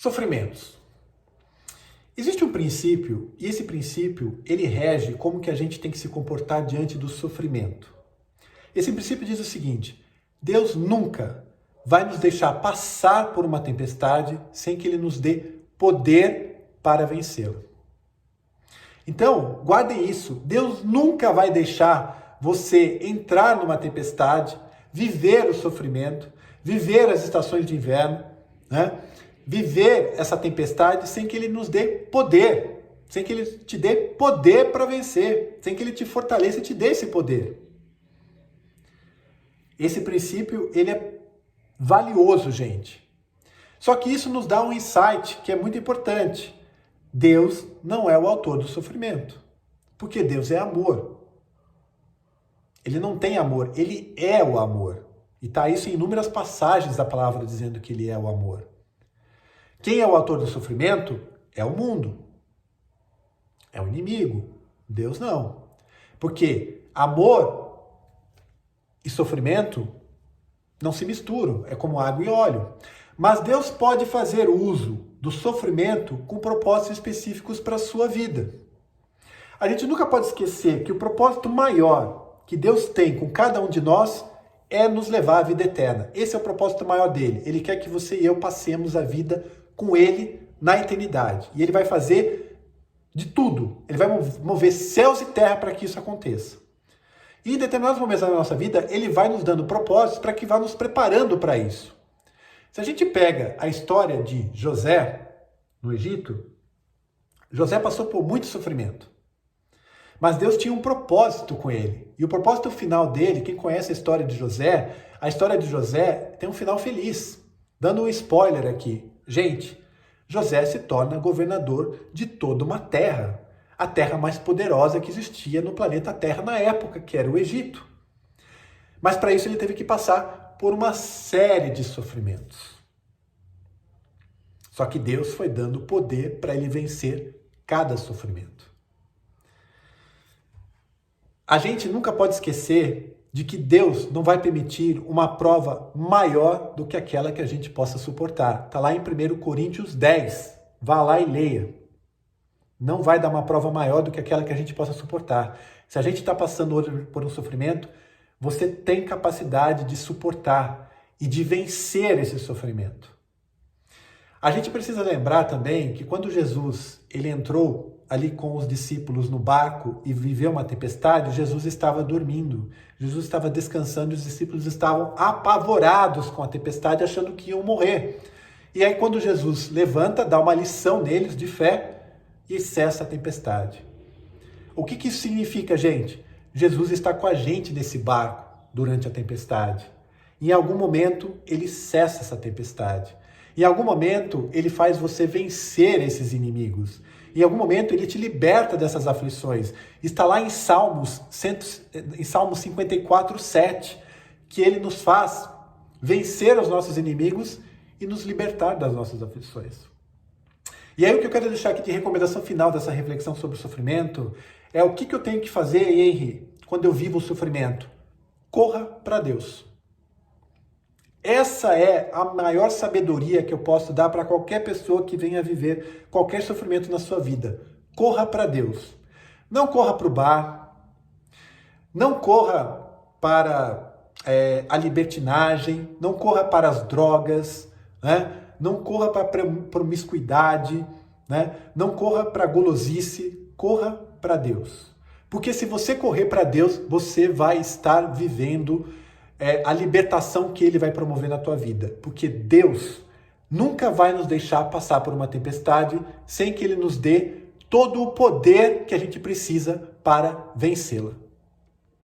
Sofrimentos. Existe um princípio, e esse princípio, ele rege como que a gente tem que se comportar diante do sofrimento. Esse princípio diz o seguinte: Deus nunca vai nos deixar passar por uma tempestade sem que Ele nos dê poder para vencê-la. Então, guardem isso. Deus nunca vai deixar você entrar numa tempestade, viver o sofrimento, viver as estações de inverno, né? Viver essa tempestade sem que Ele nos dê poder, sem que Ele te dê poder para vencer, sem que Ele te fortaleça e te dê esse poder. Esse princípio, ele é valioso, gente. Só que isso nos dá um insight que é muito importante. Deus não é o autor do sofrimento, porque Deus é amor. Ele não tem amor, Ele é o amor. E está isso em inúmeras passagens da palavra dizendo que Ele é o amor. Quem é o autor do sofrimento? É o mundo. É o inimigo. Deus não. Porque amor e sofrimento não se misturam. É como água e óleo. Mas Deus pode fazer uso do sofrimento com propósitos específicos para a sua vida. A gente nunca pode esquecer que o propósito maior que Deus tem com cada um de nós é nos levar à vida eterna. Esse é o propósito maior dele. Ele quer que você e eu passemos a vida com Ele na eternidade. E Ele vai fazer de tudo. Ele vai mover céus e terra para que isso aconteça. E em determinados momentos da nossa vida, Ele vai nos dando propósitos para que vá nos preparando para isso. Se a gente pega a história de José no Egito, José passou por muito sofrimento. Mas Deus tinha um propósito com ele. E o propósito final dele, quem conhece a história de José tem um final feliz. Dando um spoiler aqui. Gente, José se torna governador de toda uma terra. A terra mais poderosa que existia no planeta Terra na época, que era o Egito. Mas para isso ele teve que passar por uma série de sofrimentos. Só que Deus foi dando poder para ele vencer cada sofrimento. A gente nunca pode esquecer de que Deus não vai permitir uma prova maior do que aquela que a gente possa suportar. Está lá em 1 Coríntios 10. Vá lá e leia. Não vai dar uma prova maior do que aquela que a gente possa suportar. Se a gente está passando por um sofrimento, você tem capacidade de suportar e de vencer esse sofrimento. A gente precisa lembrar também que quando Jesus ele entrou ali com os discípulos no barco e viveu uma tempestade, Jesus estava dormindo, Jesus estava descansando e os discípulos estavam apavorados com a tempestade, achando que iam morrer. E aí quando Jesus levanta, dá uma lição neles de fé e cessa a tempestade. O que isso significa, gente? Jesus está com a gente nesse barco durante a tempestade. Em algum momento, ele cessa essa tempestade. Em algum momento, ele faz você vencer esses inimigos. Em algum momento, ele te liberta dessas aflições. Está lá em Salmos 54, 7, que ele nos faz vencer os nossos inimigos e nos libertar das nossas aflições. E aí o que eu quero deixar aqui de recomendação final dessa reflexão sobre o sofrimento é o que eu tenho que fazer, Henry, quando eu vivo o sofrimento? Corra para Deus. Essa é a maior sabedoria que eu posso dar para qualquer pessoa que venha viver qualquer sofrimento na sua vida. Corra para Deus. Não corra para o bar. Não corra para a libertinagem. Não corra para as drogas, né? Não corra para a promiscuidade, né? Não corra para a golosice. Corra para Deus. Porque se você correr para Deus, você vai estar vivendo a libertação que Ele vai promover na tua vida. Porque Deus nunca vai nos deixar passar por uma tempestade sem que Ele nos dê todo o poder que a gente precisa para vencê-la.